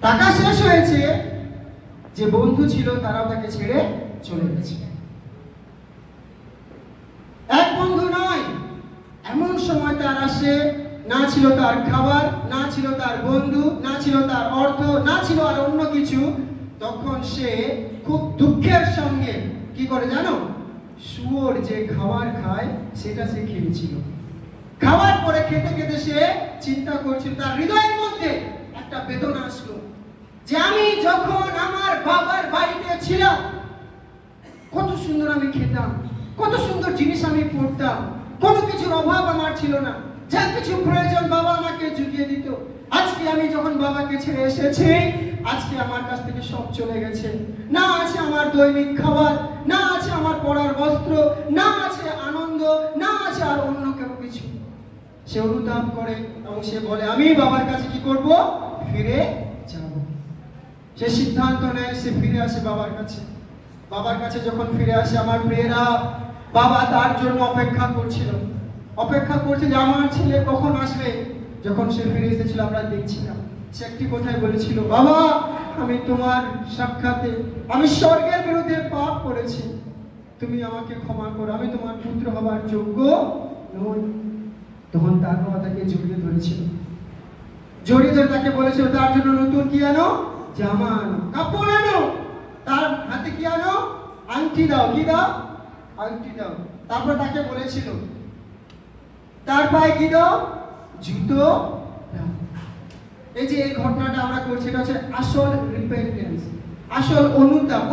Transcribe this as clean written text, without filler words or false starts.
টাকা শেষ হয়েছে, যে বন্ধু ছিল তারাও তাকে ছেড়ে চলে গেছে। এক বন্ধু নয়, এমন সময় তার আসে, না ছিল তার খাবার, না ছিল তার বন্ধু, না ছিল তার অর্থ, না ছিল আর অন্য কিছু। তখন সে খুব দুঃখের সঙ্গে কি করে জানো? শুয়োর যে খাবার খায় সেটা সে খেয়েছিল। খাওয়ার পরে খেতে খেতে সে চিন্তা করছিল, তার হৃদয়ের মধ্যে একটা বেদনা আসলো যে আমি যখন আমার বাবার বাড়িতে ছিলাম কত সুন্দর আমি খেতাম, কত সুন্দর জিনিস আমি পড়তাম, কোনো কিছুর অভাব আমার ছিল না, যা কিছু প্রয়োজন বাবা আমাকে জুগিয়ে দিত। আজকে আমি যখন বাবাকে ছেড়ে এসেছি, আজকে আমার কাছ থেকে সব চলে গেছে। না আছে আমার দৈনিক খাবার, না আছে আমার পরার বস্ত্র, না আছে আনন্দ, না আছে আর অন্য কোনো কিছু। সে অনুতাপ করে এবং সে বলে আমি বাবার কাছে কি করব? ফিরে যাব। সে সিদ্ধান্ত নেয়, সে ফিরে আসে বাবার কাছে। বাবার কাছে যখন ফিরে আসে আমার প্রিয়েরা, বাবা তার জন্য অপেক্ষা করছিল, অপেক্ষা করছে যে আমার ছেলে কখন আসবে। যখন সে ফিরে এসেছিল আমরা দেখছিলাম, সে একটি কথাই বলেছিল, বাবা আমি তোমার সাক্ষাতে আমি স্বর্গের বিরুদ্ধে পাপ করেছি, তুমি আমাকে ক্ষমা করো, আমি তোমার পুত্র হবার যোগ্য নই। তখন তার বাবা তাকে জড়িয়ে ধরেছিল, জড়িয়ে ধরে তাকে বলেছিল তার জন্য নতুন কি আনো? জামা আনো, কাপড় আনো, তার হাতে কি আনো? আংটি দাও। কি দাও? আংটি দাও। তারপর তাকে বলেছিল তার পায়ে কি দাও? জুতো দাও। এই যে এই ঘটনাটা আমরা করছি, এটা হচ্ছে আসল রিপেন্টেন্স, আসল অনুতাপ।